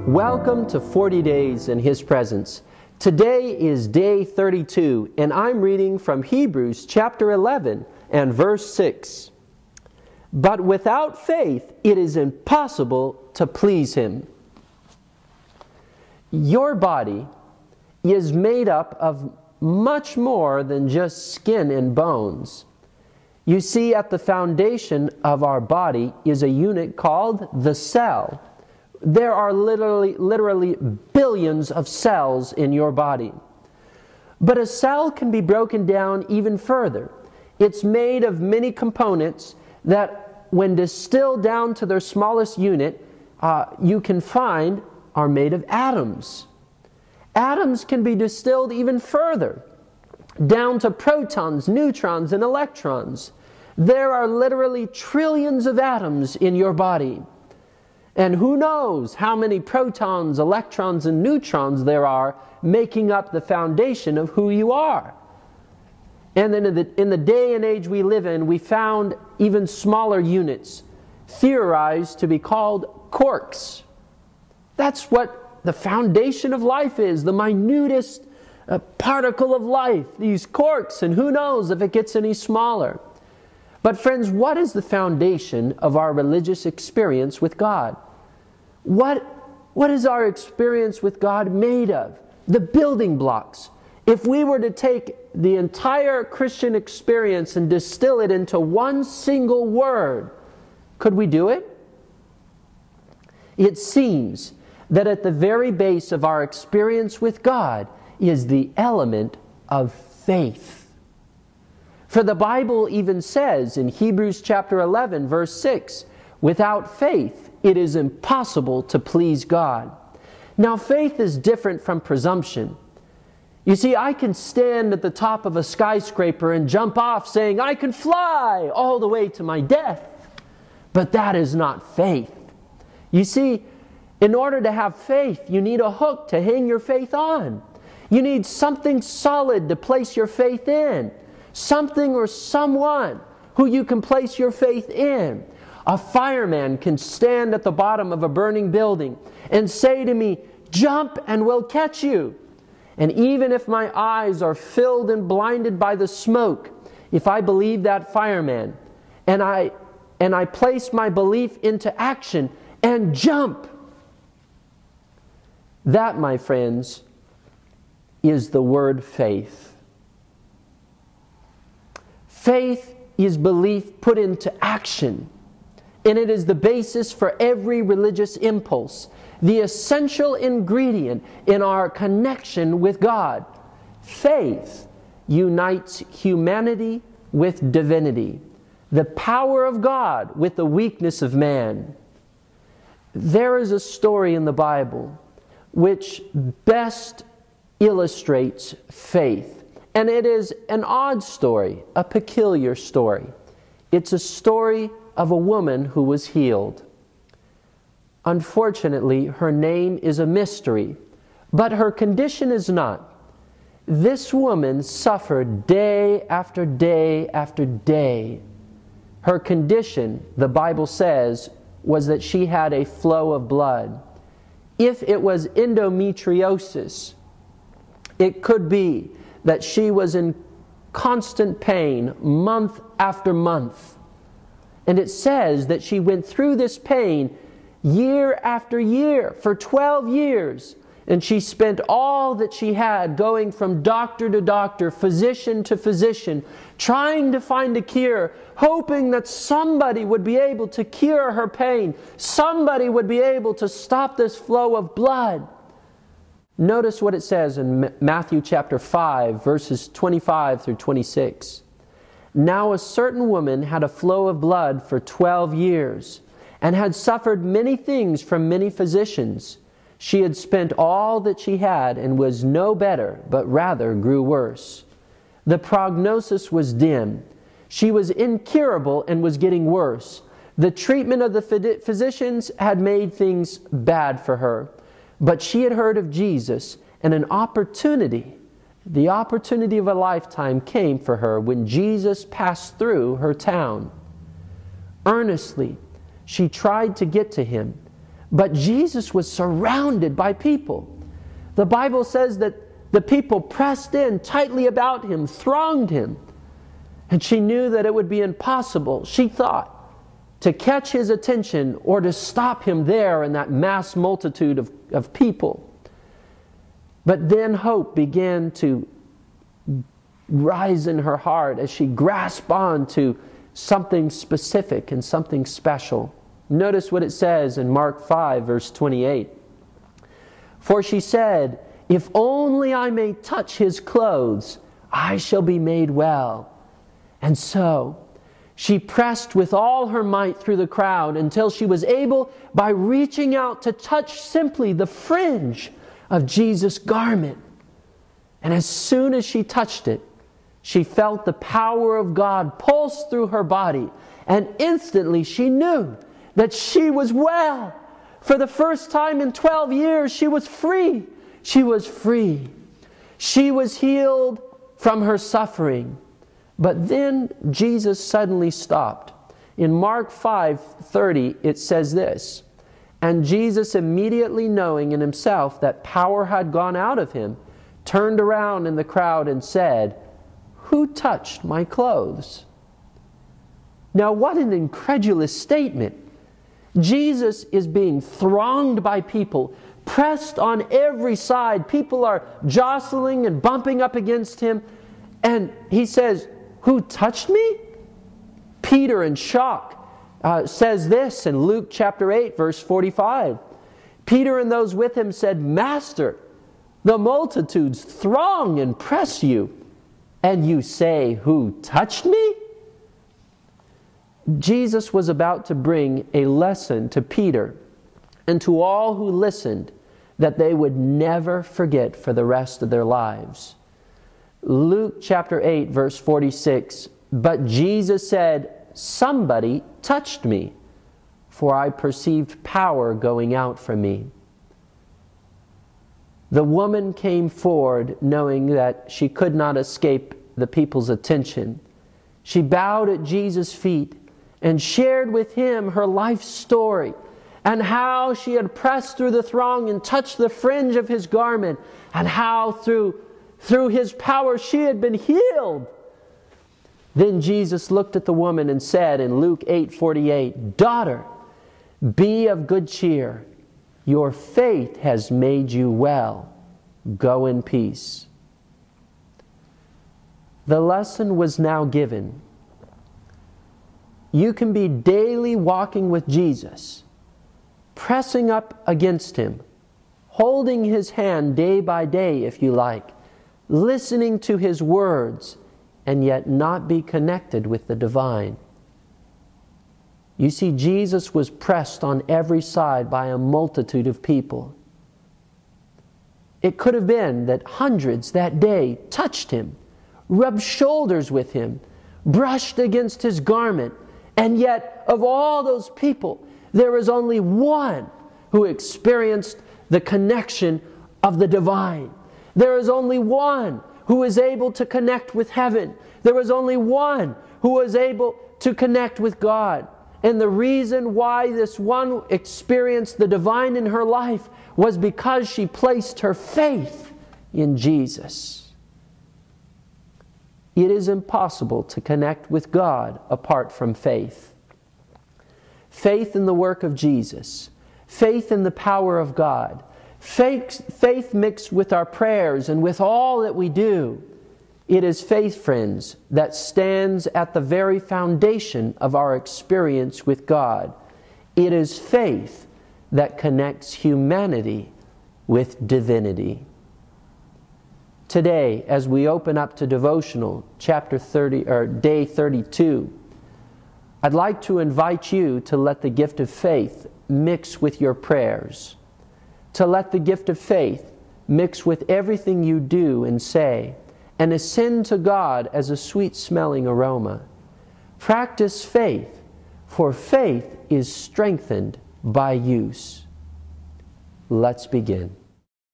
Welcome to 40 Days in His Presence. Today is day 32, and I'm reading from Hebrews chapter 11 and verse 6. But without faith it is impossible to please Him. Your body is made up of much more than just skin and bones. You see, at the foundation of our body is a unit called the cell. There are literally billions of cells in your body. But a cell can be broken down even further. It's made of many components that, when distilled down to their smallest unit, you can find are made of atoms. Atoms can be distilled even further, down to protons, neutrons, and electrons. There are literally trillions of atoms in your body. And who knows how many protons, electrons, and neutrons there are making up the foundation of who you are. And then in the day and age we live in, we found even smaller units, theorized to be called quarks. That's what the foundation of life is, the minutest particle of life, these quarks, and who knows if it gets any smaller. But friends, what is the foundation of our religious experience with God? What is our experience with God made of? The building blocks. If we were to take the entire Christian experience and distill it into one single word, could we do it? It seems that at the very base of our experience with God is the element of faith. For the Bible even says in Hebrews chapter 11, verse 6, without faith it is impossible to please God. Now, faith is different from presumption. You see, I can stand at the top of a skyscraper and jump off saying, I can fly all the way to my death. But that is not faith. You see, in order to have faith, you need a hook to hang your faith on. You need something solid to place your faith in. Something or someone who you can place your faith in. A fireman can stand at the bottom of a burning building and say to me, jump and we'll catch you. And even if my eyes are filled and blinded by the smoke, if I believe that fireman and I place my belief into action and jump, that, my friends, is the word faith. Faith is belief put into action. And it is the basis for every religious impulse, the essential ingredient in our connection with God. Faith unites humanity with divinity, the power of God with the weakness of man. There is a story in the Bible which best illustrates faith. And it is an odd story, a peculiar story. It's a story of a woman who was healed. Unfortunately, her name is a mystery, but her condition is not. This woman suffered day after day after day. Her condition, the Bible says, was that she had a flow of blood. If it was endometriosis, it could be that she was in constant pain month after month. And it says that she went through this pain year after year for 12 years. And she spent all that she had going from doctor to doctor, physician to physician, trying to find a cure, hoping that somebody would be able to cure her pain. Somebody would be able to stop this flow of blood. Notice what it says in Matthew chapter 5, verses 25 through 26. Now a certain woman had a flow of blood for 12 years, and had suffered many things from many physicians. She had spent all that she had, and was no better, but rather grew worse. The prognosis was dim. She was incurable and was getting worse. The treatment of the physicians had made things bad for her. But she had heard of Jesus, and an opportunity, the opportunity of a lifetime, came for her when Jesus passed through her town. Earnestly, she tried to get to Him, But Jesus was surrounded by people. The Bible says that the people pressed in tightly about him, thronged him. And she knew that it would be impossible, she thought, to catch his attention or to stop him there in that mass multitude of people. But then hope began to rise in her heart as she grasped on to something specific and something special. Notice what it says in Mark 5, verse 28. For she said, "If only I may touch his clothes, I shall be made well." And so she pressed with all her might through the crowd until she was able, by reaching out, to touch simply the fringe of Jesus' garment. And as soon as she touched it, she felt the power of God pulse through her body, and instantly she knew that she was well. For the first time in 12 years, she was free. She was free. She was healed from her suffering. But then Jesus suddenly stopped. In Mark 5:30, it says this, "And Jesus, immediately knowing in himself that power had gone out of him, turned around in the crowd and said, 'Who touched my clothes?'" Now, what an incredulous statement. Jesus is being thronged by people, pressed on every side. People are jostling and bumping up against him. And he says, "Who touched me?" Peter, in shock, says this in Luke chapter 8, verse 45. Peter and those with him said, "Master, the multitudes throng and press you, and you say, 'Who touched me?'" Jesus was about to bring a lesson to Peter and to all who listened that they would never forget for the rest of their lives. Luke chapter 8, verse 46, "But Jesus said, 'Somebody touched me, for I perceived power going out from me.'" The woman came forward knowing that she could not escape the people's attention. She bowed at Jesus' feet and shared with him her life story and how she had pressed through the throng and touched the fringe of his garment, and how through his power she had been healed. Then Jesus looked at the woman and said in Luke 8:48, "Daughter, be of good cheer. Your faith has made you well. Go in peace." The lesson was now given. You can be daily walking with Jesus, pressing up against him, holding his hand day by day, if you like, listening to his words, and yet not be connected with the divine. You see, Jesus was pressed on every side by a multitude of people. It could have been that hundreds that day touched him, rubbed shoulders with him, brushed against his garment, and yet of all those people, there was only one who experienced the connection of the divine. There is only one who is able to connect with heaven. There was only one who was able to connect with God. And the reason why this one experienced the divine in her life was because she placed her faith in Jesus. It is impossible to connect with God apart from faith. Faith in the work of Jesus. Faith in the power of God. Faith mixed with our prayers and with all that we do. It is faith, friends, that stands at the very foundation of our experience with God. It is faith that connects humanity with divinity. Today, as we open up to devotional, chapter 30 or day 32, I'd like to invite you to let the gift of faith mix with your prayers, to let the gift of faith mix with everything you do and say, and ascend to God as a sweet-smelling aroma. Practice faith, for faith is strengthened by use. Let's begin.